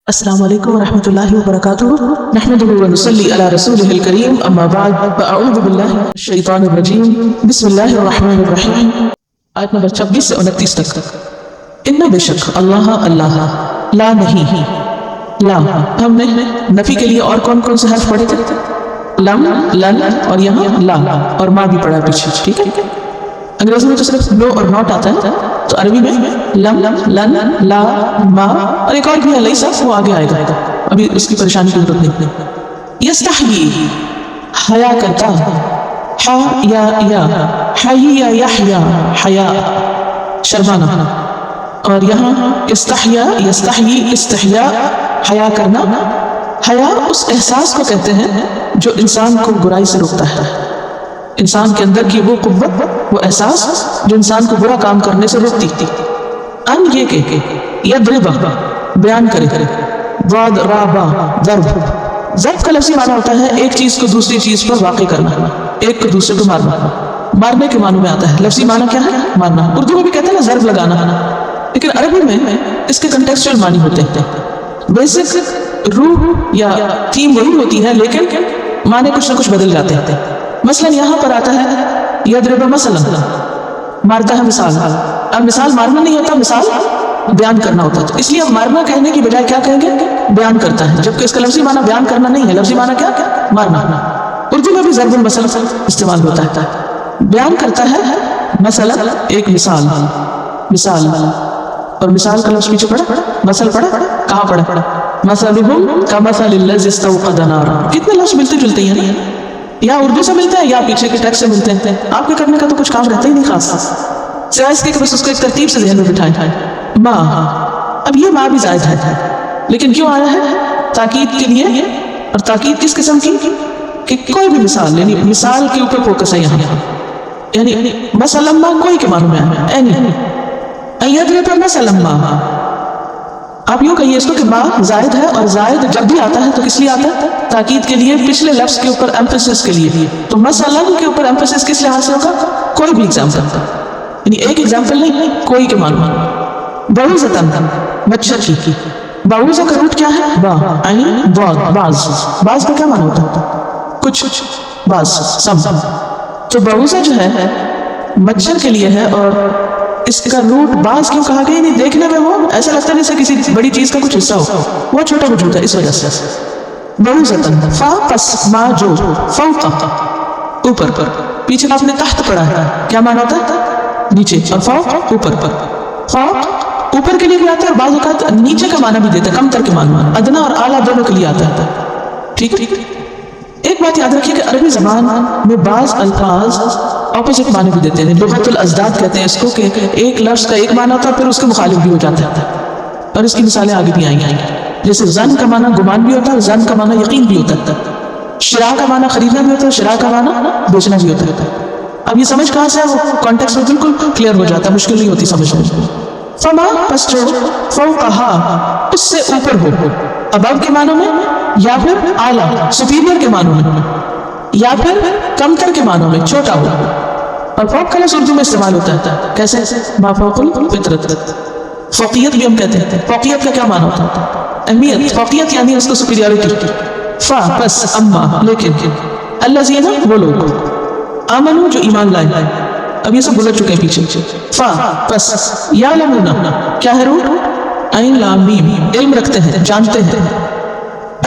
السلام علیکم ورحمۃ اللہ وبرکاتہ نحمده ونصلی علی رسولہ الکریم اما بعد فاعوذ باللہ من الشیطان الرجیم بسم اللہ الرحمن الرحیم آیت نمبر 26 سے 29 تک. ان بے شک اللہ اللہ لا نہیں لا ہم نے نفی کے لیے اور کون کون سے حرف پڑھے تھے؟ لم لن اور یہاں لا اور ما بھی پڑھا پیچھے. ٹھیک ہے، انگریزی میں تو صرف نو اور ناٹ آتا ہے، تو عربی میں لم لن لا ما اور ایک اور بھی ہے لیسا، وہ آگے آئے گا، ابھی اس کی پریشانی کی ضرورت نہیں. یستحیی حیا کرتا، حا یا حی یا یحیا حیا شرمانا، اور یہاں استحیا یستحیی استحیا حیا کرنا. حیا اس احساس کو کہتے ہیں جو انسان کو برائی سے روکتا ہے، انسان کے اندر کی وہ قوت، وہ احساس جو انسان کو برا کام کرنے سے روکتی تھی. ان یہ کہ یضرب بیان کرے، ضاد رابا ضرب. ضرب کا لفظی معنی ہوتا ہے ایک چیز کو دوسری چیز پر واقع کرنا، ایک کو دوسرے کو مارنا، مارنے کے معنی میں آتا ہے. لفظی معنی کیا ہے؟ مارنا. اردو میں بھی کہتے ہیں نا ضرب لگانا، لیکن عربی میں اس کے کنٹیکسچوئل معنی ہوتے ہیں. بیسک روح یا تھیم وہی ہوتی ہے، لیکن معنی کچھ نہ کچھ بدل جاتے ہیں. مثلا یہاں پر آتا ہے یضرب مثلا، مارتا ہے مثال. اب مثال مارنا نہیں ہوتا، مثال بیان کرنا ہوتا ہے، اس لیے اب مارنا کہنے کی بجائے کیا کہیں گے؟ بیان کرتا ہے، جبکہ اس کا لفظی معنی بیان کرنا نہیں ہے. لفظی معنی کیا؟ مارنا. اردو میں بھی ضرب المثل استعمال ہوتا ہے، بیان کرتا ہے مثلا ایک مثال. مثال اور مثال کا لفظ پیچھے پڑا، مثل پڑا، کہاں پڑا؟ مثلہم کمثل الذی استوقد نارا. کتنے لفظ ملتے جلتے ہیں، یا اردو سے ملتے ہیں یا پیچھے کے ٹیکسٹ سے ملتے ہیں. آپ کے کرنے کا تو کچھ کام رہتا ہی نہیں خاص، سوائے اس کے کہ بس اس کو ایک ترتیب سے ذہن میں بٹھائیں. ما، اب یہ ما بھی زائد ہے، لیکن کیوں آیا ہے؟ تاکید کے لیے. اور تاکید کس قسم کی؟ کہ کوئی بھی مثال، یعنی مثال کے اوپر فوکس ہے یہاں. یعنی مثلا ما کوئی کے معنی میں ہے، اینی یضرب مثلا ما. آپ یوں کہیے اس کو کہ ما زائد ہے، اور زائد جب بھی آتا ہے تو کس لیے آتا ہے؟ تاکید کے لیے، پچھلے لفظ کے اوپر ایمفیسس کے لیے. تو مثلا کے اوپر ایمفیسس کس لحاظ سے ہوگا؟ کوئی بھی ایگزامپل، یعنی ایک ایگزامپل نہیں، کوئی کے معنی. بعوضۃ مچھر کی. بعوضہ کا روٹ کیا ہے؟ با عین ضاد. باز، باز کا کیا معنی ہوتا ہے؟ کچھ، باز سم. تو بعوضہ جو ہے مچھر کے لیے ہے، اور اس کا روٹ باز کیوں کہا گیا؟ نہیں دیکھنے میں وہ ایسا لگتا ہے جیسے کسی بڑی چیز کا کچھ حصہ ہو، وہ چھوٹا وجود ہے، اس وجہ سے. بعوضۃ فا پس ما جو فوق اوپر پر. پیچھے آپ نے تحت پڑھا ہے، کیا معنی ہوتا ہے؟ نیچے، اور فوق اوپر پر. فوق اوپر کے لیے بھی آتا ہے، اور بعض اوقات نیچے کا معنی بھی دیتا ہے، کم تر کے معنی، ادنا اور اعلیٰ دونوں کے لیے آتا ہے. ٹھیک ہے، ایک بات یاد رکھیے کہ عربی زبان میں بعض الفاظ اپوزٹ معنی بھی دیتے ہیں. لغت الازداد کہتے ہیں اس کو، کہ ایک لفظ کا ایک معنی ہوتا ہے پھر اس کے مخالف بھی ہو جاتا ہے، اور اس کی مثالیں آگے بھی آئیں گی. جیسے زن کا معنی گمان بھی ہوتا ہے، زن کا معنی یقین بھی ہوتا ہے. شراء کا معنی خریدنا بھی ہوتا ہے، شراء کا معنی بیچنا بھی ہوتا ہے. اب یہ سمجھ کہاں سے ہے؟ وہ کانٹیکسٹ میں بالکل کلیئر ہو جاتا ہے، مشکل نہیں ہوتی سمجھنے. فما پس جو فوقہا اس سے اوپر ہو، ابو کے معنوں میں، یا پھر اعلیٰ سپیریئر کے معنوں میں، یا پھر کمتر کے معنوں میں، چھوٹا ہو. اور فوق کا لفظ اردو میں استعمال ہوتا ہے کیسے؟ ما فوق الفطرت. فوقیت بھی ہم کہتے ہیں. فوقیت کا کیا معنی ہوتا ہے؟ اہمیت. فوقیت یعنی اس کو سپیریورٹی. فا پس اما لیکن الذین وہ لوگ آمنو جو ایمان لائے. اب یہ سب گزر چکے ہیں پیچھے. فا پس یعلمون کیا ہے روٹ؟ عین لام میم، علم رکھتے ہیں، جانتے ہیں.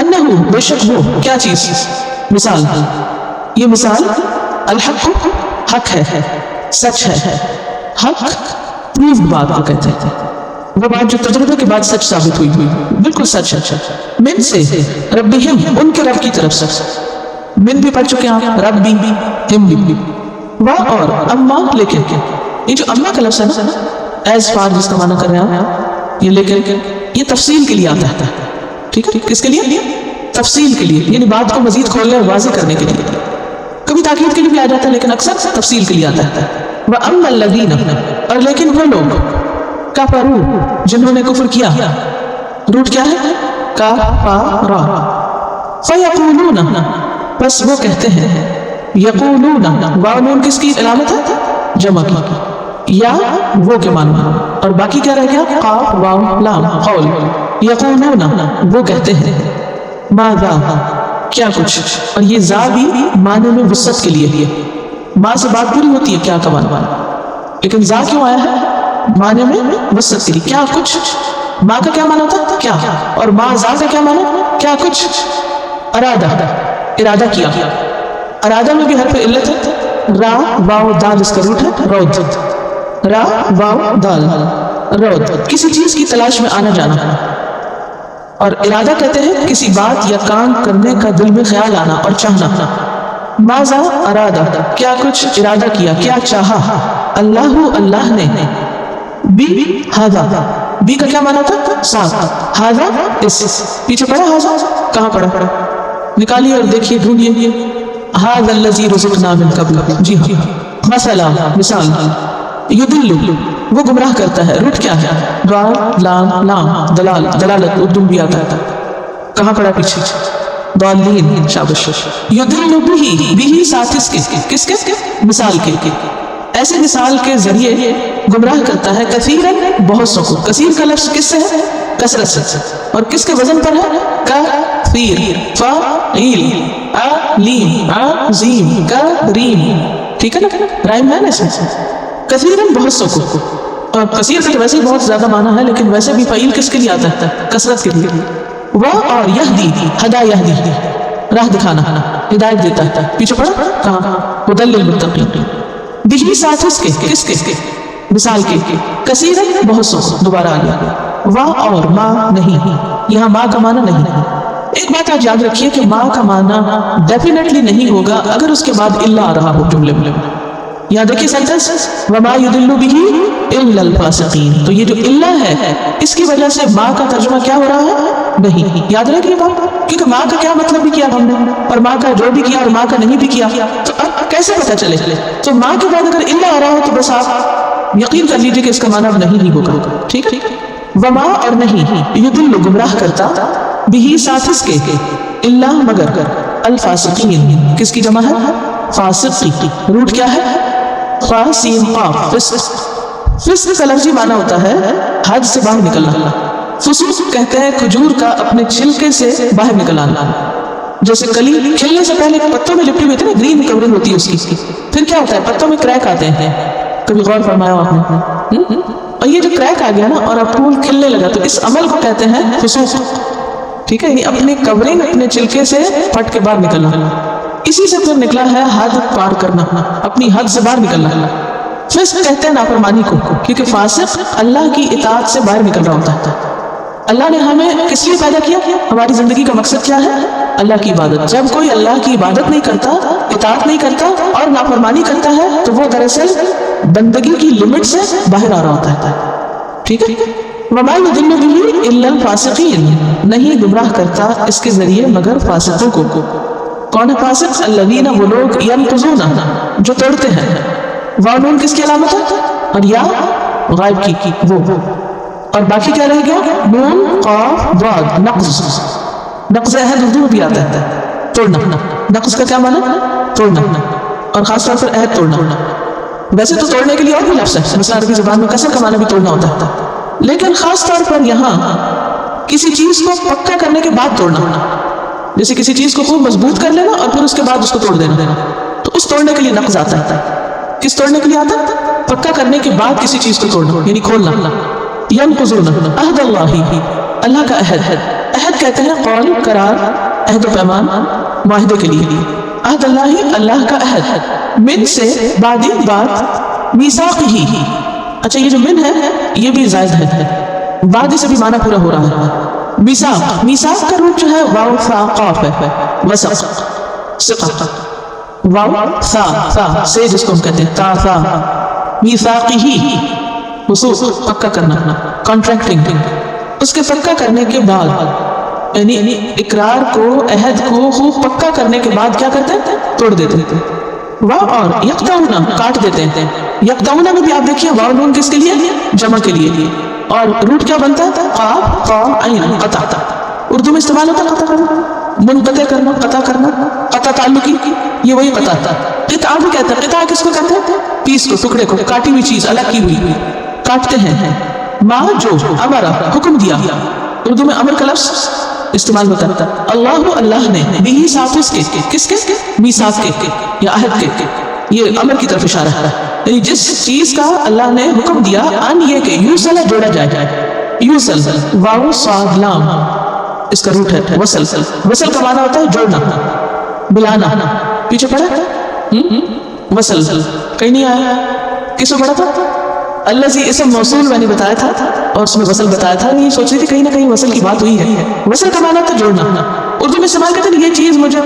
انہو بے شک وہ کیا چیز؟ مثال. یہ مثال الحق حق ہے، سچ ہے. حق پروفڈ بات کو کہتے ہیں، وہ بات جو تجربے کے بعد سچ ثابت ہوئی، بالکل سچ ہے. من سے ربہم ان کے رب کی طرف سے. من بھی پڑھ چکے ہیں آپ، رب بھی، ہم بھی. وا اور اما لیکن. یہ جو اما کا لفظ ہے نا، ایز فار جس کا معنی کر رہے ہیں آپ، یہ لیکن یہ تفصیل کے لیے آتا ہے. ٹھیک ہے، کس کے لیے؟ تفصیل کے لیے، یعنی بات کو مزید کھولنے اور واضح کرنے کے لیے. کبھی تاکید کے لیے بھی آ جاتا ہے، لیکن اکثر تفصیل کے لیے آتا ہے. وَأَمَّا الَّذِينَ اور لیکن وہ لوگ کفروا جنہوں نے کفر کیا. روٹ کیا ہے؟ کفرا. فَيَقُولُونَ بس وہ کہتے ہیں، یقولون واو نون کس کی علامت ہے؟ جمع کی. یا وہ کے معنی، اور باقی کیا رہ گیا؟ قاف واو لام قول. یقولون وہ کہتے ہیں، ماذا کیا کچھ، اور یہ زا بھی معنی میں وسعت کے لیے ہے، ماں سے بات پوری ہوتی ہے کیا کا معنی، لیکن زا کیوں آیا ہے معنی میں وسعت کے لیے، کیا کچھ، ماں کا کیا معنی ہوتا ہے کیا، اور ماں زا کا کیا معنی کیا کچھ، ارادہ ارادہ کیا، ارادہ میں بھی حرف علت ہے، را واو دال اس کا روٹ ہے رود، را واو دال رود، کسی چیز کی تلاش میں آنا جانا، اور ارادہ کہتے ہیں کسی بات یا کام کرنے کا دل میں خیال آنا اور چاہنا، ماذا ارادہ کیا کچھ ارادہ کیا کیا چاہا، اللہ اللہ نے، بی ہاذا بی کا کیا معنی تھا ساتھ، ہاذا اس پیچھے پڑا، ہاذا کہاں پڑا، نکالیے اور دیکھیے ڈھونڈیے، ہاذا الذی رزقنا من قبل، جی ہاں، مثلا مثال، یدل وہ گمراہ کرتا ہے، روٹ کیا ہے دال لام لام دلال دلالت اردو بھی آتا ہے، کہاں پڑا پیچھے ضالین، شاباش، یدل بھی ساتھ کس کے مثال کے، ایسے مثال کے ذریعے گمراہ کرتا ہے، کثیرن بہت سو کو، کثیر کا لفظ کس سے ہے کثرت سے، اور کس کے وزن پر ہے کثیر، فاعیل، علیم عظیم کریم، ٹھیک ہے نا، رائم ہے نا اس میں، کثیرن بہت سو کو، اور کثیر کا ویسے ہی بہت زیادہ معنی ہے، لیکن ویسے بھی فعیل کس کے لیے آتا ہے کثرت کے لیے، وہ اور یہدی ہدا یہدی راہ دکھانا ہدایت دیتا ہے، پیچھے پڑا کہاں ہدی للمتقین، بجلی ساتھ اس کے کس کے مثال کے، کثیرن بہت سو، دوبارہ آ گیا، واہ اور ماں نہیں، یہاں ماں کا معنی نہیں، ایک بات آج یاد رکھیے کہ ماں کا معنی ڈیفینیٹلی نہیں ہوگا اگر اس کے بعد الا آ رہا ہو جملے میں، یہاں دیکھیے سینٹنس وما یضل بہ الا الفاسقین، تو یہ جو الا ہے اس کی وجہ سے ماں کا ترجمہ کیا ہو رہا ہے نہیں، یاد رکھیے بات، کیونکہ ماں کا کیا مطلب بھی کیا ہم نے، اور ماں کا جو بھی کیا اور ماں کا نہیں بھی کیا، تو اب کیسے پتہ چلے، تو ماں کے بعد اگر الا آ رہا ہو تو بس آپ یقین کر لیجیے کہ اس کا معنی اب نہیں ہوگا، ٹھیک ہے، وما اور نہیں، یضل گمراہ کرتا، بہ ساتھ اس کے، الا مگر، الفاسقین کس کی جمع ہے فاسق کی، روٹ کیا ہے فاسین قاف، فسق کا لفظی معنی ہوتا ہے حد سے باہر نکلنا، فسوق کہتے ہیں کھجور کا اپنے چھلکے سے باہر نکل آنا، جیسے کلی کھلنے سے پہلے پتوں میں لپٹی ہوئی تھی نا، گرین کورنگ ہوتی ہے اس کی، پھر کیا ہوتا ہے پتوں میں کریک آتے ہیں، کبھی غور فرمایا آپ نے، اور یہ جو کریک آ گیا نا اور اب پھول کھلنے لگا تو اس عمل کو کہتے ہیں فسوق، ٹھیک ہے، یعنی اپنی کورنگ اپنے چھلکے سے پھٹ کے باہر نکلنا، اسی سے پھر نکلا ہے حد پار کرنا، اپنی حد سے باہر نکلنا، فسق کہتے ہیں نافرمانی کو، کیونکہ فاسق اللہ کی اطاعت سے باہر نکل رہا ہوتا ہے، اللہ نے ہمیں کس لیے پیدا کیا، ہماری زندگی کا مقصد کیا ہے اللہ کی عبادت، جب کوئی اللہ کی عبادت نہیں کرتا، اطاعت نہیں کرتا اور نافرمانی کرتا ہے تو وہ دراصل بندگی کی لمٹ سے باہر آ رہا ہوتا ہے، ٹھیک ہے، وما یضل بہ الا الفاسقین، نہیں گمراہ کرتا اس کے ذریعے مگر فاسقوں کو، کون ہے فاسق، الذین وہ لوگ ینقضون جو توڑتے ہیں، واو نون کس کی علامت ہے اور یا غائب کی وہ، اور باقی کیا رہ گیا نون قاف ضاد، نقض عہد اردو میں بھی آتا ہے توڑنا، نقض کا کیا معنی توڑنا، اور خاص طور پر عہد توڑنا، ویسے تو توڑنے کے لیے اور بھی لفظ ہے، مثلا عربی زبان میں کسر کا معنی بھی توڑنا ہوتا ہے، لیکن خاص طور پر یہاں کسی چیز کو پکا کرنے کے بعد توڑنا، جیسے کسی چیز کو خوب مضبوط کر لینا اور پھر اس کے بعد اس کو توڑ دینا، تو اس توڑنے کے لیے نقض آتا ہے، کس توڑنے کے لیے آتا ہے پکا کرنے کے بعد کسی چیز کو توڑنا یعنی کھولنا، ینقضون عہد اللہ، اللہ کا عہد، عہد کہتے ہیں قول قرار، عہد و پیمان معاہدے کے لیے، عہد اللہ اللہ کا عہد، من سے بعد بات، میثاق ہی، اچھا یہ جو من ہے یہ بھی زائد ہے، بعد سے بھی معنی پورا ہو رہا ہے، میثاق، میثاق کا روٹ جو ہے واو ثا قاف ہے، وثق ثقہ، واو ثا سے جس کو ہم کہتے ہیں تا ثا، میثاقہ وثوق پکا کرنا، کانٹریکٹنگ، اس کے پکا کرنے کے بعد یعنی اقرار کو عہد کو خوب پکا کرنے کے بعد کیا کرتے ہیں توڑ دیتے ہیں، واو اور یقطعون کاٹ دیتے ہیں، یقطعون میں بھی آپ دیکھیے واو نون کس کے لیے جمع کے لیے، اور روٹ کیا بنتا ہے قاف قا عین، قطع، اردو میں استعمال ہوتا ہے قطع کرنا، منقطع کرنا، قطع کرنا، قطع تعلقی، یہ وہی قطع ہے، قطع بھی کہتے ہیں، قطع کس کو کہتے ہیں پیس کو، ٹکڑے کو، کاٹی ہوئی چیز الگ کی ہوئی، کاٹتے ہیں، ما جو ہمارا حکم دیا، اردو میں امر کا لفظ استعمال ہوتا ہے. اللہ اللہ نے بھی ساتھ اس کے کس کے میثاق کے یا عہد کے یہ امر کی طرف اشارہ ہے. یعنی جس چیز کا اللہ نے حکم دیا ان یہ کہ یوصل جوڑا جائے. یوصل واو صاد لام اس کا روٹ ہے وصل. وصل کا معنی ہوتا ہے جوڑنا بلانا. پیچھے پڑھا وصل کہیں نہیں آیا. کس کو پڑھا تھا؟ الذی اسم موصول میں نے بتایا تھا اور اس میں وصل بتایا تھا. یہ سوچ رہی تھی کہیں نہ کہیں وصل کی بات ہوئی ہے. وصل کا معنی ہوتا ہے جوڑنا. اردو میں استعمال کرتے ہیں یہ چیز مجھے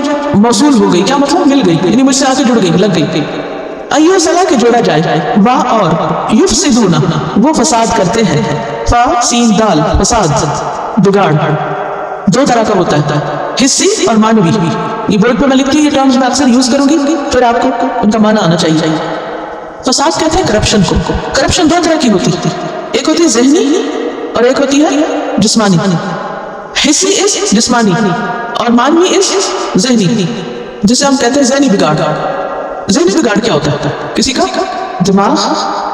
موصول ہو گئی. کیا مطلب؟ مل گئی یعنی مجھ سے آ کے جڑ گئی لگ گئی. ایو صلاح کے جوڑا جائے. وا اور یفسدون وہ فساد کرتے ہیں. فا سین دال فساد بگاڑ دو طرح کا ہوتا ہے حصی اور معنوی. یہ بورڈ پہ میں لکھتی ہوں یہ ٹرمز میں اکثر یوز کروں گی پھر آپ کو ان کا معنی آنا چاہیے. فساد کہتے ہیں کرپشن کو. کرپشن دو طرح کی ہوتی ہے. ایک ہوتی ہے ذہنی اور ایک ہوتی ہے جسمانی. حصی اس جسمانی اور معنوی اس ذہنی جسے ہم کہتے ہیں ذہنی بگاڑ. ذہنی بگاڑ کیا ہوتا ہے؟ کسی کا دماغ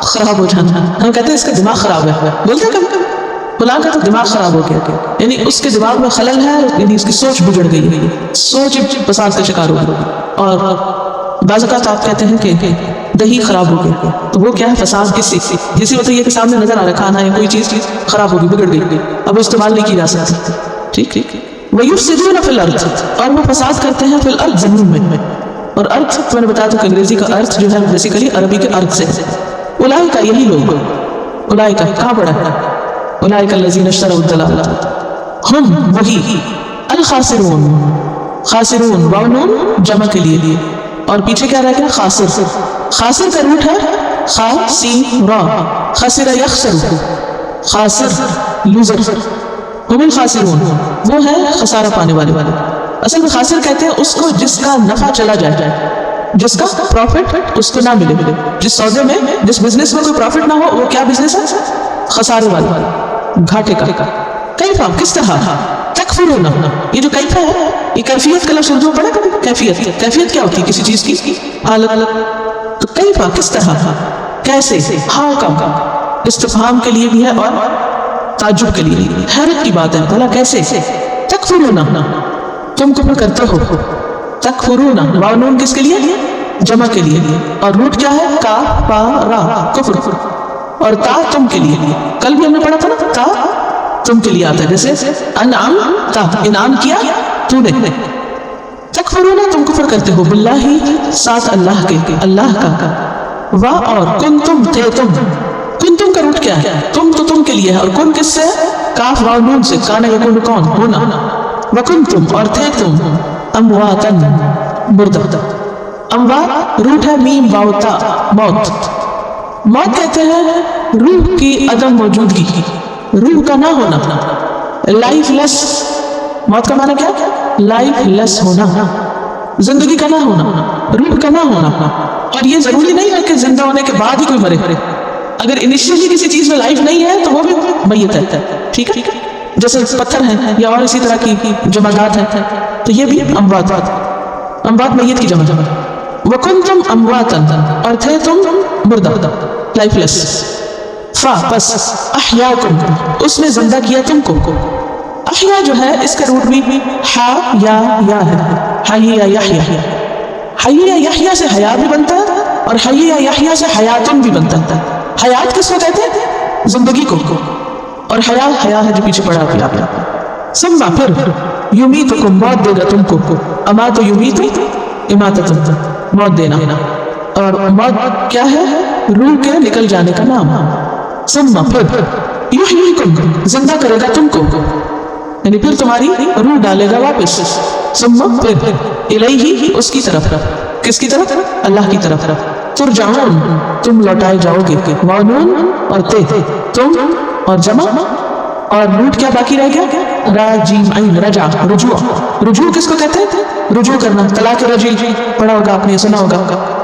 خراب ہو جانا. ہم کہتے ہیں اس کا دماغ خراب ہے. بولتے ہیں کبھی فلاں کا تو دماغ خراب ہو گیا یعنی اس کے دماغ میں خلل ہے یعنی اس کی سوچ بگڑ گئی. سوچ فساد کا شکار ہو گئی. اور بعض اوقات آپ کہتے ہیں کہ دہی خراب ہو گیا تو وہ کیا ہے؟ فساد. کسی ہوتا ہے کہ سامنے نظر آ رہا کھانا یا کوئی چیز خراب ہوگی بگڑ گئی اب استعمال نہیں کی جا سکتی. ٹھیک وَيُفْسِدُونَ فِي الْأَرْضِ اور وہ فساد کرتے ہیں فی الارض زمین میں. اور ارتھ میں نے بتایا تھا کہ انگریزی کا ارتھ جو ہے بیسیکلی عربی کے ارتھ سے. اولئک یہی لوگ. اولئک کہاں پڑا ہے؟ اولئک الذین اشتروا الضلالۃ ہم وہی الخاسرون. خاسرون واو نون جمع کے لیے اور پیچھے کیا رہ گیا؟ خاسر. خاسر کا روٹ ہے خا سین را. خسر یخسر خاسر لوزر. ہم الخاسرون وہ ہے خسارہ پانے والے. اصل میں خاسر کہتے ہیں اس کو جس کا نفع چلا جائے جس کا پروفٹ اس کو نہ ملے. جس سودے میں جس بزنس میں کوئی پروفٹ نہ ہو وہ کیا بزنس ہے؟ خسارے والا گھاٹے کا. کیفا کس طرح تکفرون. یہ جو کیفا ہے یہ کیفیت کا لفظ اردو پڑھا کبھی؟ کیفیت کیا ہوتی ہے کسی چیز کی؟ حالت. تو کیفا کس طرح کیسے ہاؤ کا استفہام کے لیے بھی ہے اور تعجب کے لیے. حیرت کی بات ہے بھلا کیسے. تکفرون تم کفر کرتے ہو. تکفرون واو نون کس کے لیے؟ جمع کے لیے. اور روٹ کیا ہے؟ کا پا را کفر. اور تا تم کے لیے. کل بھی ہم نے پڑھا تھا نا تا تم کے لیے آتا ہے جیسے انعام تا انعام کیا تو نے. تکفرون تم کفر کرتے ہو باللہ ساتھ اللہ کے اللہ کا. وا اور کن تم تھے تم. کن تم کا روٹ کیا ہے؟ تم تو تم کے لیے ہے اور کن کس سے؟ کاف واو نون سے. کانا یکون کون ہونا. وکنتم اور تھے تم امواتن مردہ. اموات روٹ ہے میم واو تا موت. موت کہتے ہیں روح کی عدم موجودگی روح کا نہ ہونا. لائف لیس موت کا معنی کیا؟ لائف لیس ہونا زندگی کا نہ ہونا روح کا نہ ہونا. اور یہ ضروری نہیں ہے کہ زندہ ہونے کے بعد ہی کوئی مرے. اگر انیشیلی کسی چیز میں لائف نہیں ہے تو وہ بھی میت ہے. ٹھیک ہے جیسے پتھر ہیں یا اور اسی طرح کی جمادات ہیں تو یہ بھی اموات. اموات میت کی جمع. وکنتم امواتن اور تھے تم مردہ لائف لیس. فا پس احیاکم اس نے زندہ کیا تم کو. احیا جو ہے اس کا روٹ بھی ہا یا ہے. حی یا یحیی. حی یا یحیی سے حیا بھی بنتا ہے اور حی یا یحیی سے حیاتن بھی بنتا ہے. حیات کس کو کہتے ہیں؟ زندگی کو. اور حیا ہے جو پیچھے پڑا ہوا. ثم پھر یمیتکم موت دے گا تم کو. امات یمیت اماتۃ موت دینا. اور موت کیا ہے؟ روح کے نکل جانے کا نام. ثم پھر یحییکم زندہ کرے گا تم کو یعنی پھر تمہاری روح ڈالے گا واپس. ثم پھر الیہ اس کی طرف. کس کی طرف؟ اللہ کی طرف. ترجعون تم لوٹائے جاؤ گے. وانون اور تے تم اور جمع اور روٹ کیا باقی رہ گیا؟ را جیم عین رجع رجوع. رجوع کس کو کہتے ہیں؟ رجوع کرنا. طلاق رجیع پڑھا ہوگا آپ نے سنا ہوگا.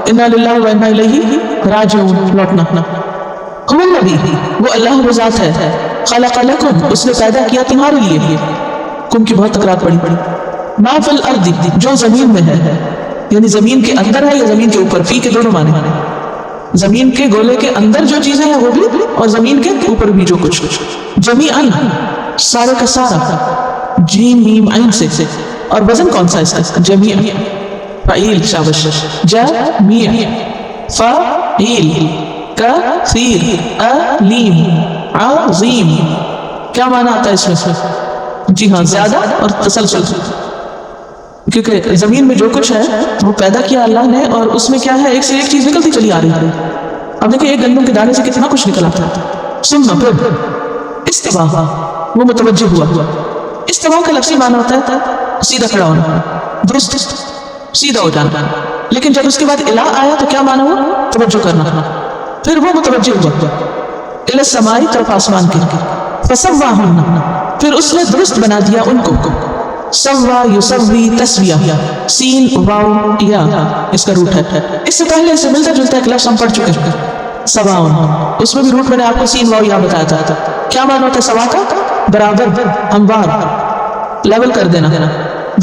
انا للہ و انا الیہ راجعون لوٹنا. هو الذی وہ اللہ وہ ذات ہے. خلق لکم اس نے پیدا کیا تمہارے لیے. کم کی بہت تکرار پڑی. ما فی الارض جو زمین میں ہے یعنی زمین کے اندر ہے یا زمین کے اوپر. فی کے دونوں معنی. زمین کے گولے کے اندر جو چیزیں ہیں وہ بھی اور زمین کے اوپر بھی جو کچھ. جمیعاً سارے کا سارا جیم میم عین سے، اور وزن کون سا اس کا؟ جمیع، فعیل، شابش، جمیع، فعیل، کثیر، علیم، عظیم. کیا معنی آتا ہے اس میں؟ جی ہاں، زیادہ اور تسلسل، کیونکہ زمین میں جو کچھ ہے وہ پیدا کیا اللہ نے، اور اس میں کیا ہے، ایک سے ایک چیز نکلتی چلی آ رہی ہے. اب دیکھیں ایک گندم کے دانے سے کتنا کچھ نکل آتا ہے. سننا پھر استوا، وہ متوجہ ہوا. استوا کا لفظی معنی ہوتا ہے سیدھا کھڑا ہونا، درست سیدھا ہو جانا. لیکن جب اس کے بعد الہ آیا تو کیا معنی ہوا؟ توجہ کرنا. پھر وہ متوجہ ہوا الی السماء، طرف آسمان کی. فسواہن، پھر اس نے درست بنا دیا ان کو. سوا یسوی تسویہ، سین واو یا اس کا روٹ ہے. اس سے پہلے اسے ملتا جلتا ایک لفظ ہم پڑھ چکے ہیں سواؤن، اس میں بھی روٹ میں نے آپ کو سین واو یا بتایا تھا. کیا معنی ہوتا ہے سوا کا؟ برابر، ہموار، لیول کر دینا،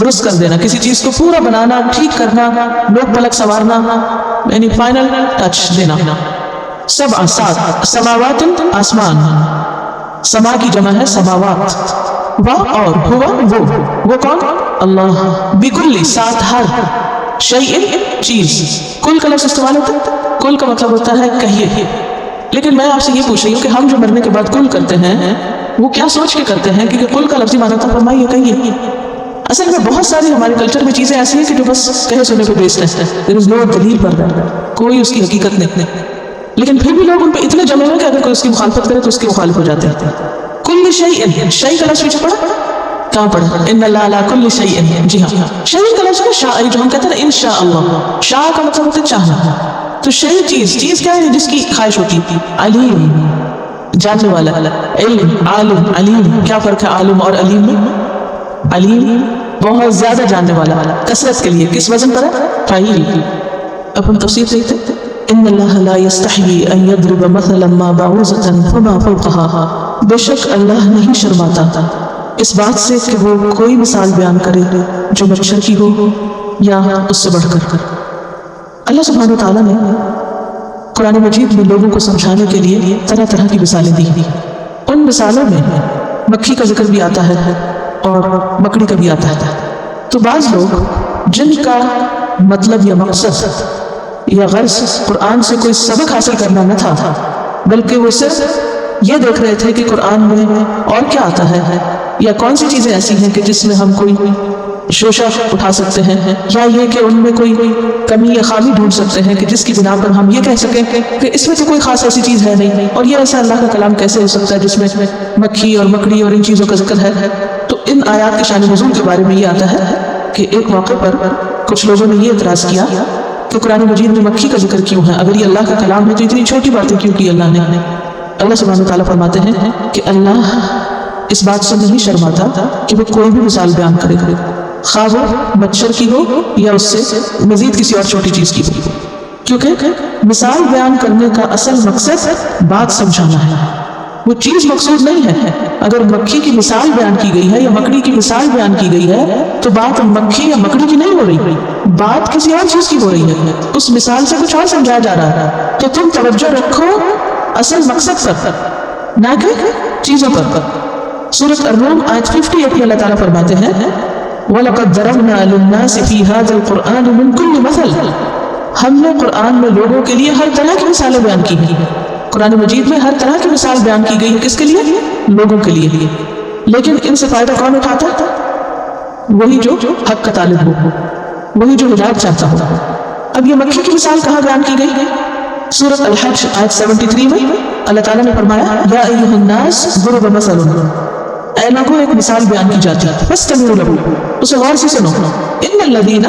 درست کر دینا، کسی چیز کو پورا بنانا، ٹھیک کرنا، لوک پلک سنوارنا، یعنی فائنل ٹچ دینا. سبع، سات، سماوات، آسمان، سما کی جمع ہے سماوات، وہ اور ہوا وہ کون؟ اللہ. بکل، ساتھ ہر، شیء، چیز. کل کا لفظ استعمال ہوتا ہے، کل کا مطلب ہوتا ہے کہیے. لیکن میں آپ سے یہ پوچھ رہی ہوں کہ ہم جو مرنے کے بعد کل کرتے ہیں وہ کیا سوچ کے کرتے ہیں؟ کیونکہ کل کا لفظی معنی تھا فرمائیے کہیے. اصل میں بہت ساری ہمارے کلچر میں چیزیں ایسی ہیں کہ جو بس کہے سنے پہ بیسڈ ہے، دیر از نو دلیل پر، کوئی اس کی حقیقت نہیں. لیکن پھر بھی لوگ ان پہ اتنے جمے ہوئے کہ اگر کوئی اس کی مخالفت کرے تو اس کے مخالف ہو جاتے ہیں. کل شیء، شیء کا لفظ پیچھے پڑا، کہاں پڑا؟ ان اللہ علی کل شیء. جی ہاں، شیء کا لفظ ہے شاء، جو ہم کہتے ہیں ان شاء اللہ. شاء کا مطلب ہوتا ہے چاہنا. تو شیء چیز کیا ہے؟ جس کی خواہش ہوتی. علیم، جاننے والا. علم، عالم، علیم. کیا فرق ہے عالم اور علیم میں؟ علیم بہت زیادہ جاننے والا، کثرت کے لیے. کس وزن پر ہے؟ فاعل. اب ہم تفسیر دیکھتے ہیں. ان اللہ لا یستحیی ان یضرب مثلا ما بعوضۃ فما فوقها، بے شک اللہ نہیں شرماتا اس بات سے کہ وہ کوئی مثال بیان کرے جو مچھر کی ہو یا اس سے بڑھ کر. اللہ سبحانہ و تعالیٰ نے قرآن مجید میں لوگوں کو سمجھانے کے لیے طرح طرح کی مثالیں دی. ان مثالوں میں مکھی کا ذکر بھی آتا ہے اور مکڑی کا بھی آتا ہے. تو بعض لوگ جن کا مطلب یا مقصد یا غرض قرآن سے کوئی سبق حاصل کرنا نہ تھا، بلکہ وہ صرف یہ دیکھ رہے تھے کہ قرآن میں اور کیا آتا ہے، یا کون سی چیزیں ایسی ہیں کہ جس میں ہم کوئی شوشہ اٹھا سکتے ہیں، یا یہ کہ ان میں کوئی کمی یا خامی ڈھونڈ سکتے ہیں کہ جس کی بنا پر ہم یہ کہہ سکیں کہ اس میں تو کوئی خاص ایسی چیز ہے نہیں، اور یہ ایسا اللہ کا کلام کیسے ہو سکتا ہے جس میں مکھی اور مکڑی اور ان چیزوں کا ذکر ہے. تو ان آیات کے شان نزول کے بارے میں یہ آتا ہے کہ ایک موقع پر کچھ لوگوں نے یہ اعتراض کیا کہ قرآن مجید میں مکھی کا ذکر کیوں ہے؟ اگر یہ اللہ کا کلام ہے تو اتنی چھوٹی باتیں کیوں کی اللہ نے؟ اللہ سبحانہ و تعالیٰ فرماتے ہیں کہ اللہ اس بات سے نہیں شرماتا کہ وہ کوئی بھی مثال بیان کرے، خواہ وہ مچھر کی ہو یا اس سے مزید کسی اور چھوٹی چیز کی ہو، کیونکہ مثال بیان کرنے کا اصل مقصد بات سمجھانا ہے، وہ چیز مقصود نہیں ہے. اگر مکھی کی مثال بیان کی گئی ہے یا مکڑی کی مثال بیان کی گئی ہے تو بات مکھی یا مکڑی کی نہیں ہو رہی، بات کسی اور چیز کی ہو رہی ہے. اس مثال سے کچھ اور سمجھایا جا رہا ہے. تو تم توجہ رکھو اصل مقصد پر، نہ کہ چیزوں پر. سورۃ الروم آیت 58 میں اللہ تعالیٰ فرماتے ہیں وَلَقَدْ ضَرَبْنَا لِلنَّاسِ فِي هَذَا الْقُرْآنِ مِنْ كُلِّ مَثَلٍ، ہم نے قرآن میں لوگوں کے لیے ہر طرح کی مثالیں بیان کی ہیں. قرآن مجید میں ہر طرح کی مثال بیان کی گئی ہے. کس کے لیے؟ لوگوں کے لیے. لیکن ان سے فائدہ کون اٹھاتا ہے؟ وہی جو حق کا طالب ہو، وہی جو ہدایت چاہتا ہو. اب یہ مکھی کی مثال کہاں بیان کی گئی ہے؟ سورۃ الحج آیت 73 میں اللہ تعالیٰ نے فرمایا یا ایھا الناس ضرب مثل، اے لوگوں ایک مثال بیان کی جاتی ہے، فاستمعوا له، اسے غور سے سنو. ان الذین،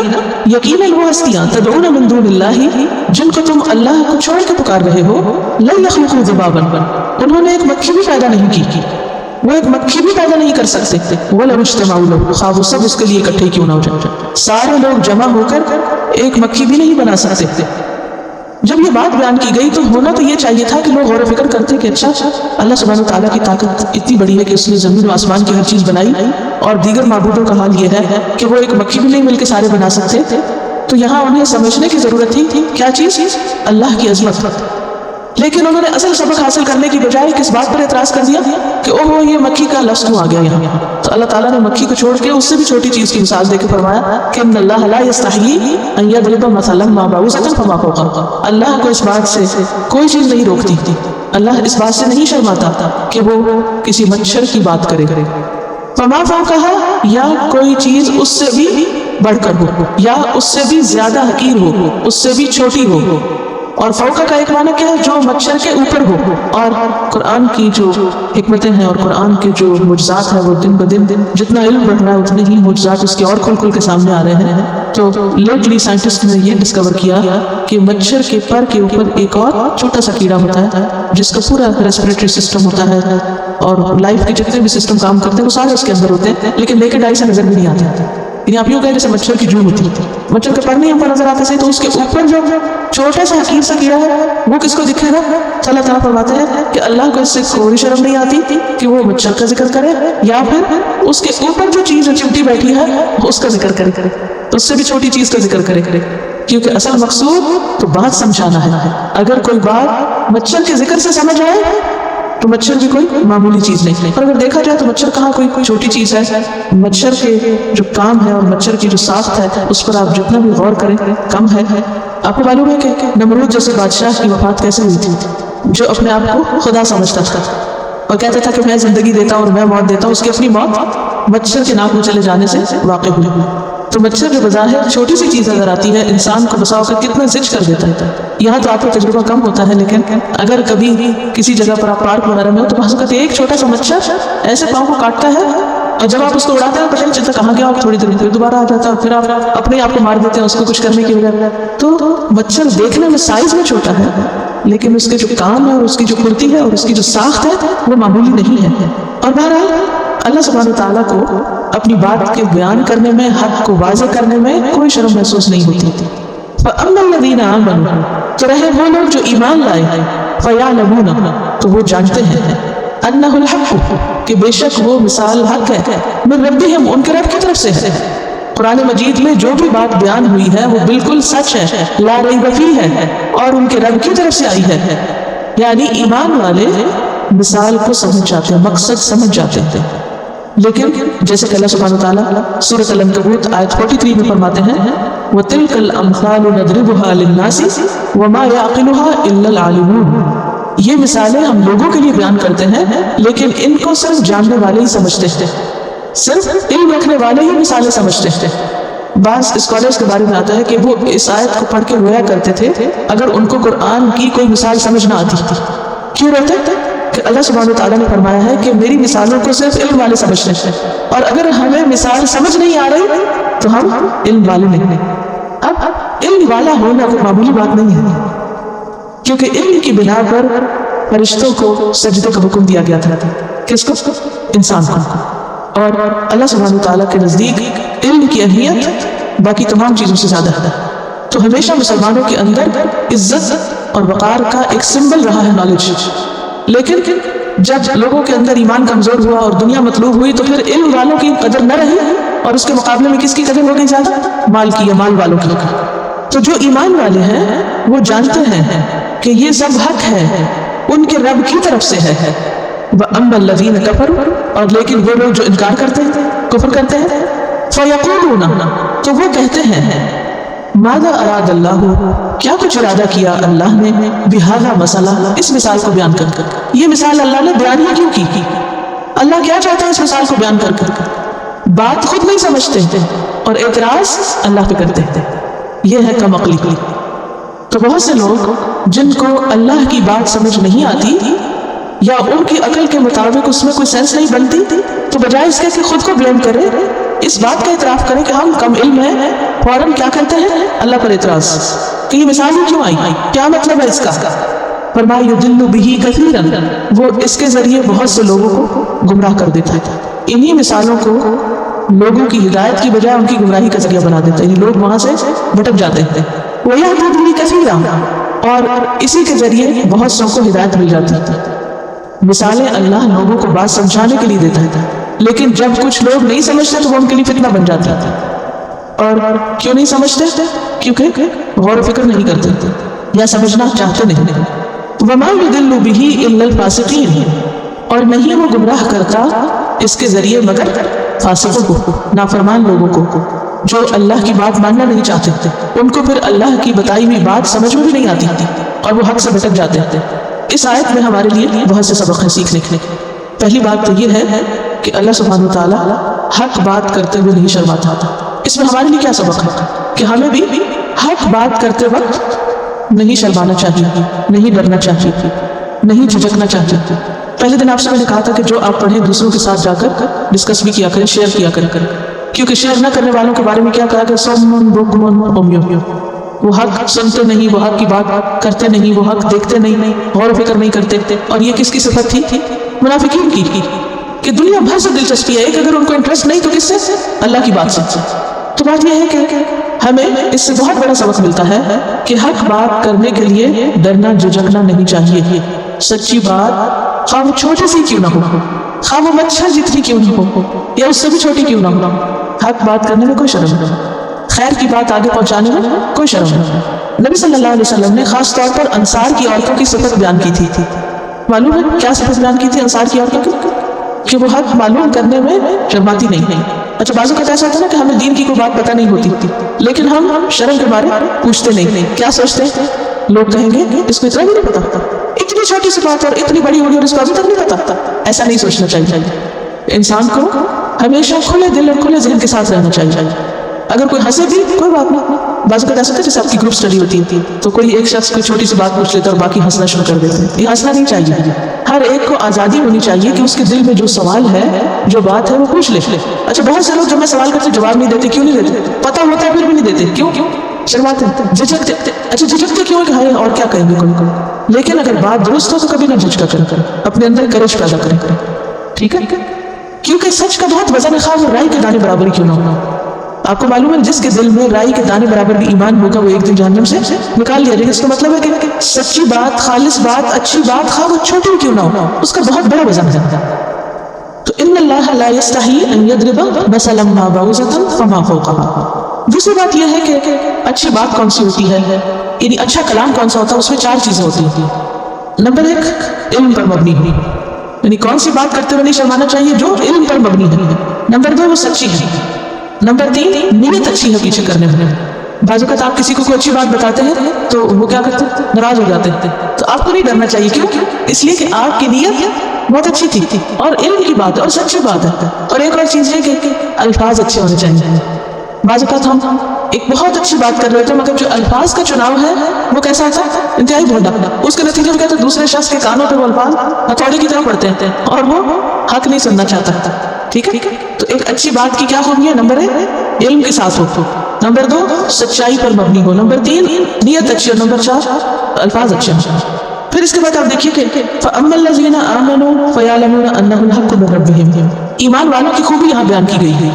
یقیناً وہ ہستیاں، تدعون من دون اللہ، جن کو تم اللہ کو چھوڑ کے پکار رہے ہو، لن یخلقوا ذبابا، انہوں نے ایک مکھی بھی پیدا نہیں کی، وہ ایک مکھی بھی پیدا نہیں کر سکتے. ولو اجتمعوا له، خواہ وہ سب اس کے لیے اکٹھے کیوں نہ ہو جائیں، سارے لوگ جمع ہو کر ایک مکھی بھی نہیں بنا سکتے. جب یہ بات بیان کی گئی تو ہونا تو یہ چاہیے تھا کہ لوگ غور و فکر کرتے کہ اچھا اللہ سبحانہ وتعالیٰ کی طاقت اتنی بڑی ہے کہ اس نے زمین و آسمان کی ہر چیز بنائی، اور دیگر معبودوں کا حال یہ ہے کہ وہ ایک مکھی بھی نہیں مل کے سارے بنا سکتے. تو یہاں انہیں سمجھنے کی ضرورت تھی کیا چیز؟ اللہ کی عظمت. لیکن انہوں نے اصل سبق حاصل کرنے کی بجائے کس بات پر اعتراض کر دیا کہ اوہ یہ مکھی کا لفظ کیوں آ گیا یہاں. تو اللہ تعالیٰ نے مکھی کو چھوڑ کے اس سے بھی چھوٹی چیز کی مثال دے کے فرمایا کہ ان اللہ لا یستحیی ان یضرب مثلا ما بعوضۃ فما فوقہا. اللہ کو اس بات سے کوئی چیز نہیں روکتی، اللہ اس بات سے نہیں شرماتا کہ وہ کسی مچھر کی بات کرے. فما فوقہا یا کوئی چیز اس سے بھی بڑھ کر ہو یا اس سے بھی زیادہ حقیر ہو، اس سے بھی چھوٹی ہو. اور فوقہ کا ایک معنی کیا ہے؟ جو مچھر کے اوپر ہو. اور قرآن کی جو حکمتیں ہیں اور قرآن کے جو معجزات ہیں وہ دن بدن جتنا علم بڑھ رہا ہے اتنے ہی معجزات اس کے اور کھل کھل کے سامنے آ رہے ہیں. تو لیٹلی سائنٹسٹ نے یہ ڈسکور کیا کہ مچھر کے پر کے اوپر ایک اور چھوٹا سا کیڑا ہوتا ہے جس کا پورا ریسپریٹری سسٹم ہوتا ہے اور لائف کے جتنے بھی سسٹم کام کرتے ہیں وہ سارے اس کے اندر ہوتے ہیں، لیکن نیکڈ آئی سے نظر بھی نہیں آتے. یعنی آپ یوں کہیں جیسے مچھر کی جو ہوتی ہے، مچھر کے پر نہیں ہم کو نظر آتے صحیح، تو اس کے اوپر جو چھوٹا سا حقیر سا کیڑا ہے وہ کس کو دکھے گا؟ اللہ تعالیٰ فرماتے ہیں کہ اللہ کو اس سے کوئی شرم نہیں آتی کہ وہ مچھر کا ذکر کرے یا پھر اس کے اوپر جو چیز چمٹی بیٹھی ہے اس کا ذکر کرے، اس سے بھی چھوٹی چیز کا ذکر کرے، کیونکہ اصل مقصود تو بات سمجھانا ہے. اگر کوئی بات مچھر کے ذکر سے سمجھ آئے تو مچھر بھی کوئی معمولی چیز نہیں. اور اگر دیکھا جائے تو مچھر کہاں کوئی چھوٹی چیز ہے. مچھر کے جو کام ہے اور مچھر کی جو ساخت ہے اس پر آپ جتنا بھی غور کریں کم ہے. آپ کو معلوم ہے کہ نمرود جیسے بادشاہ کی وفات کیسے ہوئی تھی، جو اپنے آپ کو خدا سمجھتا تھا اور کہتا تھا کہ میں زندگی دیتا ہوں اور میں موت دیتا ہوں. اس کی اپنی موت مچھر کے ناک میں چلے جانے سے واقع ہوئی. تو مچھر جو بظاہر چھوٹی سی چیز نظر آتی ہے انسان کو بسا کر کتنا زج کر دیتا ہے. یہاں تو آپ کا تجربہ کم ہوتا ہے، لیکن اگر کبھی کسی جگہ پر آپ پارک وغیرہ میں ہو تو بعض اوقات ایک چھوٹا سا مچھر ایسے پاؤں کو کاٹتا ہے اور جب آپ اس کو اڑاتے ہیں پتہ نہیں چلتا کہاں گیا، آپ تھوڑی دیر پھر دوبارہ آ جاتا ہے اور پھر آپ اپنے آپ کو مار دیتے ہیں اس کو کچھ کرنے کی وجہ. تو مچھر دیکھنے میں سائز میں چھوٹا ہے لیکن اس کے جو کام ہے اور اس کی جو پھرتی ہے اور اس کی جو ساخت ہے وہ معمولی نہیں ہے. اور بہرحال اللہ سبحانہ تعالیٰ کو اپنی بات کے بیان کرنے میں، حق کو واضح کرنے میں کوئی شرم محسوس نہیں ہوتی. فَأَمَّا الَّذِينَ آمَنُوا تو رہے وہ لوگ جو ایمان لائے ہیں، فَيَعْلَمُونَ تو وہ جانتے ہیں، أَنَّهُ الْحَقُّ کہ بے شک وہ مثال حق ہے، مِن رَبِّهِمْ ان کے رب کی طرف سے ہے. قرآن مجید میں جو بھی بات بیان ہوئی ہے وہ بالکل سچ ہے، لا ریب فیہ ہے اور ان کے رب کی طرف سے آئی ہے. یعنی ایمان والے مثال کو سمجھ جاتے ہیں، مقصد سمجھ جاتے ہیں. لیکن جیسے کہ اللہ سبحانہ وتعالیٰ سورۃ العنکبوت آیت 43 میں فرماتے ہیں وَتِلْكَ الْأَمْثَالُ نَضْرِبُهَا لِلنَّاسِ وَمَا يَعْقِلُهَا إِلَّا الْعَالِمُونَ. یہ مثالیں ہم لوگوں کے لیے بیان کرتے ہیں لیکن ان کو صرف جاننے والے ہی سمجھتے ہیں، صرف علم رکھنے والے ہی مثالیں سمجھتے ہیں. بعض اسکالرس کے بارے میں آتا ہے کہ وہ اس آیت کو پڑھ کے رویا کرتے تھے اگر ان کو قرآن کی کوئی مثال سمجھ نہ آتی تھی. کیوں روتے تھے؟ کہ اللہ سبحانہ وتعالیٰ نے فرمایا ہے کہ میری مثالوں کو صرف علم والے سمجھتے ہیں اور اگر ہمیں مثال سمجھ نہیں آ رہی تو ہم علم والے نہیں. اب علم والا ہونا کوئی معمولی بات نہیں ہے، کیونکہ علم کی بنا پر فرشتوں کو سجدے کا حکم دیا گیا تھا. کس کو؟ انسان کو. اور اللہ سبحانہ وتعالیٰ کے نزدیک علم کی اہمیت باقی تمام چیزوں سے زیادہ ہے. تو ہمیشہ مسلمانوں کے اندر عزت اور وقار کا ایک سمبل رہا ہے نالج. لیکن جب لوگوں کے اندر ایمان کمزور ہوا اور دنیا مطلوب ہوئی تو پھر علم والوں کی قدر نہ رہی اور اس کے مقابلے میں کس کی قدر ہو گئی زیادہ؟ مال کی یا مال والوں کی. تو جو ایمان والے ہیں وہ جانتے ہیں کہ یہ سب حق ہے، ان کے رب کی طرف سے ہے. وَأَمَّا الَّذِينَ كَفَرُوا اور لیکن وہ لوگ جو انکار کرتے ہیں، کفر کرتے ہیں، فَيَقُولُونَ تو وہ کہتے ہیں ماذا اراد اللہ کیا کچھ ارادہ کیا اللہ نے بہذا مسئلہ اس مثال کو بیان کر کر. یہ مثال اللہ نے بیان ہی کیوں کی؟ اللہ کیا چاہتا ہے اس مثال کو بیان کر کر؟ بات خود نہیں سمجھتے اور اعتراض اللہ پہ کرتے ہیں. یہ ہے کم عقلی. تو بہت سے لوگ جن کو اللہ کی بات سمجھ نہیں آتی یا ان کی عقل کے مطابق اس میں کوئی سینس نہیں بنتی تو بجائے اس کے کہ خود کو بلیم کرے، اس بات کا اعتراف کرے کہ ہم کم علم ہیں، فوراً کیا کرتے ہیں؟ اللہ پر اعتراض کہ یہ مثال ہی کیوں آئی، کیا مطلب ہے اس کا؟ فرمایا یضل بہ کثیرا وہ اس کے ذریعے بہت سے لوگوں کو گمراہ کر دیتا ہے. انہی مثالوں کو لوگوں کی ہدایت کی بجائے ان کی گمراہی کا ذریعہ بنا دیتا ہے. یعنی لوگ وہاں سے بھٹک جاتے ہیں. وَيَهْدِي بِهِ كَثِيرًا اور اسی کے ذریعے بہت سو کو ہدایت مل جاتی ہے. مثالیں اللہ لوگوں کو بات سمجھانے کے لیے دیتا ہے لیکن جب کچھ لوگ نہیں سمجھتے تو وہ ان کے لیے فتنہ بن جاتا ہے. اور کیوں نہیں سمجھتے؟ کیونکہ غور و فکر نہیں کرتے یا سمجھنا چاہتے نہیں. وما یضل بہ الا الفاسقین، اور نہیں وہ گمراہ کرتا اس کے ذریعے مگر فاسقوں کو، نافرمان لوگوں کو، جو اللہ کی بات ماننا نہیں چاہتے تھے، ان کو پھر اللہ کی بتائی ہوئی بات سمجھ میں بھی نہیں آتی تھی اور وہ حق سے بھٹک جاتے تھے۔ اس آیت میں ہمارے لیے بہت سے سبق ہیں سیکھنے کے۔ پہلی بات تو یہ ہے کہ اللہ سبحانہ وتعالیٰ حق بات کرتے ہوئے نہیں شرماتا تھا۔ اس میں ہمارے لیے کیا سبق ہے کہ ہمیں بھی حق بات کرتے وقت نہیں شرمانا چاہیے، نہیں ڈرنا چاہیے، نہیں جھجکنا چاہیے۔ پہلے دن آپ سے میں نے کہا تھا کہ جو آپ پڑھیں دوسروں کے ساتھ جا کر ڈسکس بھی کیا کریں، شیئر کیا کریں، کیونکہ شیئر نہ کرنے والوں کے بارے میں کیا کہا کہ صم بکم عمی، وہ حق سنتے نہیں، وہ حق کی بات کرتے نہیں، وہ حق دیکھتے نہیں، غور و فکر نہیں کرتے۔ اور یہ کس کی صفت تھی؟ منافقین کی، کہ دنیا بھر سے دلچسپی ہے کہ اگر ان کو انٹرسٹ نہیں تو کس سے؟ اللہ کی بات سے۔ تو بات یہ ہے کہ ہمیں اس سے بہت بڑا سبق ملتا ہے کہ حق بات کرنے کے لیے ڈرنا جھجکنا نہیں چاہیے۔ سچی بات خواہ وہ چھوٹی سی کیوں نہ ہو، خواہ وہ مچھر جتنی کیوں نہ ہو یا اس سے بھی چھوٹی کیوں نہ ہو، حق بات کرنے میں کوئی شرم نہیں، خیر کی بات آگے پہنچانے میں کوئی شرم نہیں۔ نبی صلی اللہ علیہ وسلم نے خاص طور پر انصار کی عورتوں کی صفت بیان کی تھی۔ معلوم ہے کیا صفت بیان کی تھی انصار کی عورتوں کی؟ کہ وہ حق معلوم کرنے میں شرماتی نہیں۔ اچھا بعض اوقات ایسا ہوتا ہے نا کہ ہمیں دین کی کوئی بات پتہ نہیں ہوتی لیکن ہم شرم کے بارے پوچھتے نہیں، کیا سوچتے ہیں لوگ کہیں گے اس کو اتنا بھی نہیں پتا، اتنی چھوٹی سی بات اور اتنی بڑی ہوگی اور اس کو ابھی تک نہیں پتا۔ ایسا نہیں سوچنا چاہیے، انسان کو ہمیشہ کھلے دل اور کھلے ذہن کے ساتھ رہنا چاہیے۔ اگر کوئی ہنسے بھی کوئی بات نہیں، بعض اوقات ایسا ہوتا ہے جیسے آپ کی گروپ اسٹڈی ہوتی ہے تو کوئی ایک شخص کوئی چھوٹی سی بات پوچھ لیتا ہے اور باقی ہنسنا شروع کر دیتے ہیں، یہ ہنسنا نہیں چاہیے۔ ہر ایک کو آزادی ہونی چاہیے کہ اس کے دل میں جو سوال ہے، جو بات ہے وہ پوچھ لے۔ اچھا بہت سے لوگ جب میں سوال کرتے جواب نہیں دیتے، کیوں نہیں دیتے؟ پتہ ہوتا ہے پھر بھی نہیں دیتے، کیوں؟ شرماتے ہیں، جھجکتے۔ اچھا جھجکتے کیوں کہ ہائے اور کیا کہیں گے کوئی، لیکن اگر بات درست ہو تو کبھی نہ جھجکا کریں، اپنے اندر کرش پیدا کریں، ٹھیک ہے؟ کیونکہ سچ کا بہت وزن ہے، خواہ وہ رائی کے دانے برابر کیوں نہ ہو۔ آپ کو معلوم ہے جس کے دل میں رائی کے دانے برابر بھی ایمان ہوگا وہ ایک دن جہنم سے نکال لیا جائے گا۔ اس کا مطلب ہے کہ سچی بات، خالص بات، اچھی بات خواہ وہ چھوٹی کیوں نہ ہو، اس کا بہت بڑا وزن ہے۔ تو ان اللہ لا یستحی ان یضرب مثلا ما بعوضۃ فما فوقها۔ دوسری بات یہ ہے کہ اچھی بات کون سی ہوتی ہے، یعنی اچھا کلام کون سا ہوتا ہے، اس میں 4 چیزیں ہوتی ہیں۔ نمبر 1 علم پر مبنی ہے، یعنی کون سی بات کرتے ہوئے نہیں شرمانا چاہیے جو علم پر مبنی ہے۔ نمبر 2 وہ سچی ہے۔ نمبر 3 نیت اچھی ہے پیچھے کرنے میں۔ بعض اوقات آپ کسی کو کوئی اچھی بات بتاتے ہیں تو وہ کیا کرتے ہیں، ناراض ہو جاتے ہیں، تو آپ کو نہیں ڈرنا چاہیے، کیوں؟ اس لیے کہ آپ کی نیت بہت اچھی تھی اور علم کی بات ہے اور سچی بات ہے۔ اور ایک اور چیز ہے کہ الفاظ اچھے ہونے چاہیے۔ بعض اوقات ہم ایک بہت اچھی بات کر رہے ہوتے ہیں مگر جو الفاظ کا چناؤ ہے وہ کیسا ہوتا ہے، انتہائی بھونڈا۔ اس کے نتیجے میں کہتے ہیں دوسرے شخص کے کانوں پہ وہ الفاظ ہتھوڑے کی طرح پڑتے ہیں اور وہ حق نہیں سننا چاہتا، ٹھیک ہے؟ تو ایک اچھی بات کی کیا خوبی ہے؟ نمبر 1 علم کے ساتھ ہو، نمبر 2 سچائی پر مبنی ہو، نمبر 3 نیت اچھی اور نمبر 4 الفاظ اچھے ہوں۔ پھر اس کے بعد آپ دیکھیے کہ فَأَمَّا الَّذِينَ آمَنُوا فَيَعْلَمُونَ أَنَّهُ الْحَقُّ مِن رَّبِّهِمْ۔ ایمان والوں کی خوبی یہاں بیان کی گئی ہے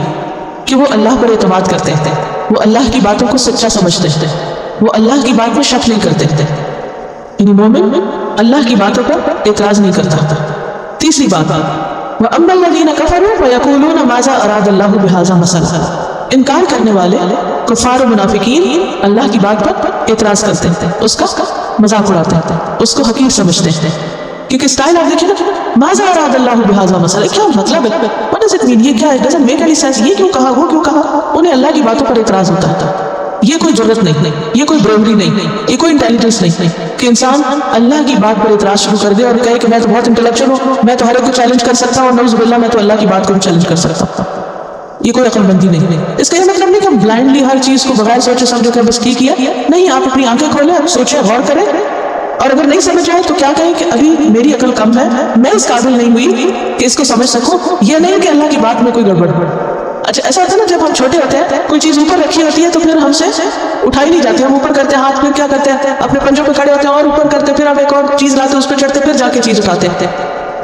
کہ وہ اللہ پر اعتماد کرتے ہیں، وہ اللہ کی باتوں کو سچا سمجھتے ہیں، وہ اللہ کی بات میں شک نہیں کرتے ہیں، یعنی مومن اللہ کی باتوں پر اعتراض نہیں کرتا۔ تیسری بات وَأَمَّا الَّذِينَ كَفَرُوا فَيَقُولُونَ مَاذَا أَرَادَ اللَّهُ بِهَٰذَا مَثَلًا۔ انکار کرنے والے کفار و منافقین اللہ کی بات پر اعتراض کرتے ہیں، اس کا مذاق اڑاتے ہیں، اس کو حقیر سمجھتے ہیں، کیونکہ اسٹائل آپ دیکھیں نا، ماذا اراد اللہ بہذا مسئلہ، کیا مطلب ہے، what does it mean، یہ کیا ہے، doesn't make any sense، یہ کیوں کہا، وہ کیوں کہا۔ انہیں اللہ کی باتوں پر اعتراض ہوتا ہے۔ یہ کوئی ضرورت نہیں، یہ کوئی بریوری نہیں، یہ کوئی انٹیلیجنس نہیں کہ انسان اللہ کی بات پر اعتراض شروع کر دے اور کہے کہ میں تو بہت انٹلیکچوئل ہوں، میں تو ہر ایک کو چیلنج کر سکتا ہوں، اور نعوذ باللہ میں تو اللہ کی بات کو بھی چیلنج کر سکتا ہوں۔ یہ کوئی عقل مندی نہیں۔ اس کا یہ مطلب نہیں کہ ہم بلائنڈلی ہر چیز کو بغیر سوچے سمجھے کہ بس ٹھیک کیا، نہیں، آپ اپنی آنکھیں کھولیں، سوچیں، غور کریں، اور اگر نہیں سمجھ آئے تو کیا کہیں کہ ابھی میری عقل کم ہے، میں اس قابل نہیں ہوئی کہ اس کو سمجھ سکوں۔ یہ نہیں کہ اللہ کی بات میں کوئی گڑبڑ۔ اچھا ایسا ہوتا ہے نا جب ہم چھوٹے ہوتے ہیں کوئی چیز اوپر رکھی ہوتی ہے تو پھر ہم سے اٹھائی نہیں جاتی، ہم اوپر کرتے ہیں ہاتھ، پھر کیا کرتے ہیں اپنے پنجوں پہ کھڑے ہوتے ہیں اور اوپر کرتے ہیں، پھر ہم ایک اور چیز لاتے ہیں اس پہ چڑھتے، پھر جا کے چیز اٹھاتے ہیں،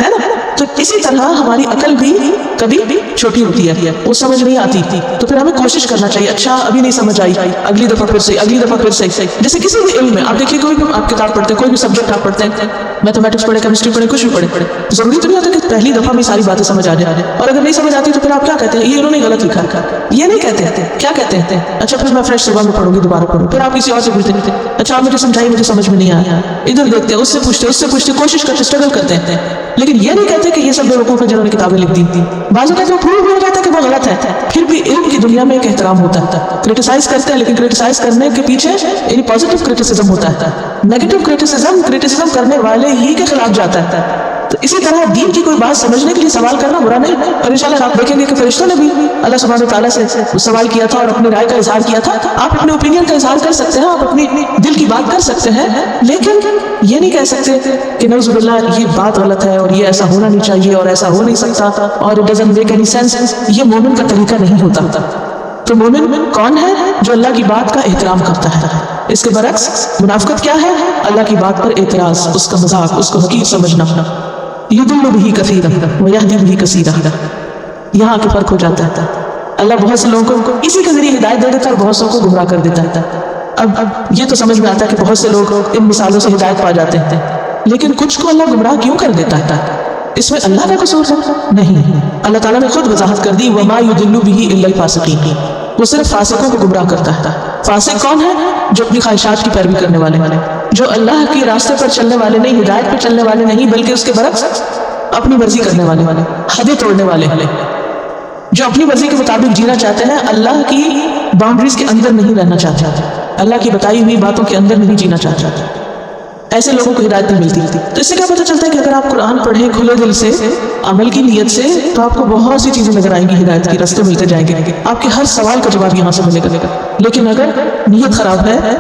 ہے نا؟ تو اسی طرح ہماری عقل بھی کبھی چھوٹی ہوتی ہے، وہ سمجھ نہیں آتی، تو پھر ہمیں کوشش کرنا چاہیے، اچھا ابھی نہیں سمجھ آئی، اگلی دفعہ پھر سے، اگلی دفعہ پھر سے. جیسے کسی بھی علم میں آپ دیکھیے، کوئی بھی آپ کتاب پڑھتے ہیں، کوئی بھی سبجیکٹ آپ پڑھتے ہیں، میتھمیٹکس پڑھے، کیمسٹری پڑھے، کچھ بھی پڑھے، ضروری تو نہیں ہوتا کہ پہلی دفعہ میں ساری باتیں سمجھ آ جائے، اور اگر نہیں سمجھ آتی تو پھر آپ کیا کہتے ہیں، یہ انہوں نے غلط لکھا ہے، یہ نہیں کہتے، کیا کہتے ہیں، اچھا پھر میں فریش صبح میں پڑھوں گی، دوبارہ پڑھوں. پھر آپ کسی اور سے پوچھتے ہیں، اچھا آپ مجھے سمجھائیے، مجھے سمجھ میں نہیں آیا، ادھر دیکھتے ہیں، اس سے پوچھتے، کوشش کرتے، اسٹرگل کرتے ہیں، لیکن یہ نہیں کہتے کہ یہ سب بیوقوف ہیں جنہوں نے کتابیں لکھ دی. بعض اوقات وہ پروو ہو جاتا ہے کہ وہ غلط ہے، پھر بھی علم کی دنیا میں ایک احترام ہوتا ہے، کرٹیسائز کرتے ہیں، لیکن کرٹیسائز کرنے کے پیچھے یعنی پازیٹیو کرٹیسزم ہوتا ہے، نیگیٹو کرٹیسزم کرنے والے ہی کے خلاف جاتا ہے. تو اسی طرح دین کی کوئی بات سمجھنے کے لیے سوال کرنا برا نہیں، اور انشاءاللہ آپ دیکھیں گے کہ فرشتوں نے بھی اللہ سبحانہ وتعالیٰ سے سوال کیا تھا اور اپنی رائے کا اظہار کیا تھا. آپ اپنے اوپینین کا اظہار کر سکتے ہیں، آپ اپنی دل کی بات کر سکتے ہیں، لیکن یہ نہیں کہہ سکتے کہ نعوذ باللہ یہ بات غلط ہے اور یہ ایسا ہونا نہیں چاہیے اور ایسا ہو نہیں سکتا اور it doesn't make any sense. یہ مومن کا طریقہ نہیں ہوتا. تو مومن کون ہے؟ جو اللہ کی بات کا احترام کرتا ہے. اس کے برعکس منافقت کیا ہے؟ اللہ کی بات پر اعتراض، اس کا مذاق، اس کو حقیر سمجھنا. یضل بہ کثیرا ویہدی بہ کثیرا، یہاں کے فرق ہو جاتا ہے. اللہ بہت سے لوگوں کو اسی کے ذریعے ہدایت دے دیتا ہے اور بہت سے کو گمراہ کر دیتا ہے. اب یہ تو سمجھ میں آتا ہے کہ بہت سے لوگ ان مثالوں سے ہدایت پا جاتے ہیں، لیکن کچھ کو اللہ گمراہ کیوں کر دیتا ہے؟ اس میں اللہ کا قصور ہے؟ نہیں، اللہ تعالیٰ نے خود وضاحت کر دی، وما یضل بہ الا الفاسقین، وہ صرف فاسقوں کو گمراہ کرتا ہے. فاسق کون ہے؟ جو اپنی خواہشات کی پیروی کرنے والے، جو اللہ کے راستے پر چلنے والے نہیں، ہدایت پر چلنے والے نہیں، بلکہ اس کے برعکس اپنی مرضی کرنے والے، حدیں توڑنے والے، جو اپنی مرضی کے مطابق جینا چاہتے ہیں، اللہ کی باؤنڈریز کے اندر نہیں رہنا چاہتے، اللہ کی بتائی ہوئی باتوں کے اندر نہیں جینا چاہتے. ایسے لوگوں کو ہدایت نہیں ملتی. تو اس سے کیا پتہ چلتا ہے کہ اگر آپ قرآن پڑھیں کھلے دل سے، عمل کی نیت سے، تو آپ کو بہت سی چیزیں نظر آئیں گی، ہدایت کی راستے ملتے جائیں گے، آپ کے ہر سوال کا جواب یہاں سے ملے گا. لیکن اگر نیت خراب ہے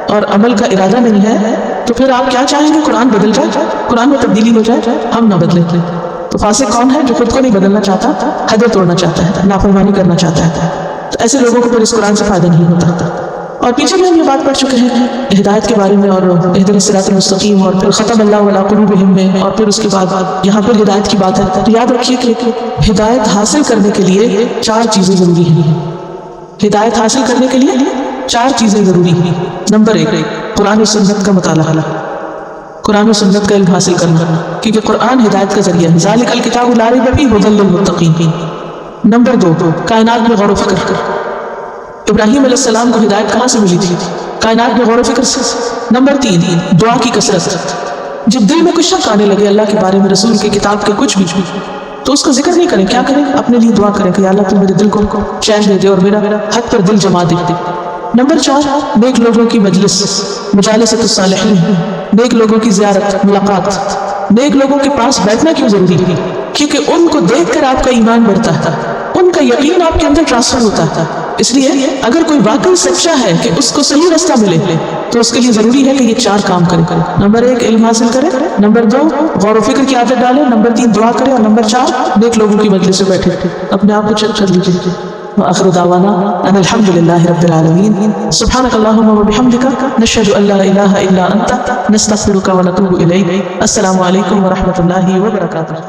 اور عمل کا ارادہ نہیں ہے، تو پھر آپ کیا چاہیں گے؟ قرآن بدل جائے، قرآن میں تبدیلی ہو جائے، ہم نہ بدلیں. تو فاسق کون ہے؟ جو خود کو نہیں بدلنا چاہتا، حدیں توڑنا چاہتا ہے، نافرمانی کرنا چاہتا ہے. تو ایسے لوگوں کو پھر اس قرآن سے فائدہ نہیں ہوتا. اور پیچھے بھی ہم یہ بات پڑھ چکے ہیں ہدایت کے بارے میں، اور اہدنا الصراط المستقیم، اور پھر ختم اللہ علی قلوبہم میں، اور پھر اس کے بعد یہاں پر ہدایت کی بات ہے. تو یاد رکھیے کہ ہدایت حاصل کرنے کے لیے 4 چیزیں ضروری ہیں. ہدایت حاصل کرنے کے لیے 4 چیزیں ضروری ہیں. نمبر 1، قرآن و سنت کا مطالعہ، قرآن و سنت کا علم حاصل کرنا، کیونکہ قرآن ہدایت کا ذریعہ ہے. ذالک الکتاب لا ریب فیہ ھدی للمتقین. نمبر 2، کائنات میں غور و فکر. ابراہیم علیہ السلام کو ہدایت کہاں سے ملی تھی؟ کائنات میں غور و فکر سے. نمبر 3، دعا کی کثرت. جب دل میں کچھ شک آنے لگے اللہ کے بارے میں، رسول کی کتاب کے کچھ بھی، تو اس کا ذکر نہیں کریں. کیا کریں؟ اپنے لیے دعا کریں کہ اللہ تو میرے دل کو چین دے دے اور میرا حق پر دل جما دے. نمبر 4، نیک لوگوں کی مجلس، مجالست الصالحین، نیک لوگوں کی زیارت، ملاقات. نیک لوگوں کے پاس بیٹھنا کیوں ضروری ہے؟ کیونکہ ان کو دیکھ کر آپ کا ایمان بڑھتا ہے، ان کا یقین آپ کے اندر ٹرانسفر ہوتا ہے. اس لیے اگر کوئی واقعی سچا ہے کہ اس کو صحیح راستہ ملے، تو اس کے لیے ضروری ہے کہ یہ 4 کام کرے. نمبر 1، علم حاصل کرے. نمبر 2، غور و فکر کی عادت ڈالے. نمبر 3، دعا کرے. اور نمبر 4، نیک لوگوں کی مجلس سے بیٹھے. اپنے آپ کو چیک کر لیجیے. وآخر دعوانا ان الحمد للہ رب العالمین. سبحانک اللہم وبحمدک، نشہد ان لا الہ الا انت، نستغفرک ونتوب الیک. السلام علیکم ورحمۃ اللہ وبرکاتہ.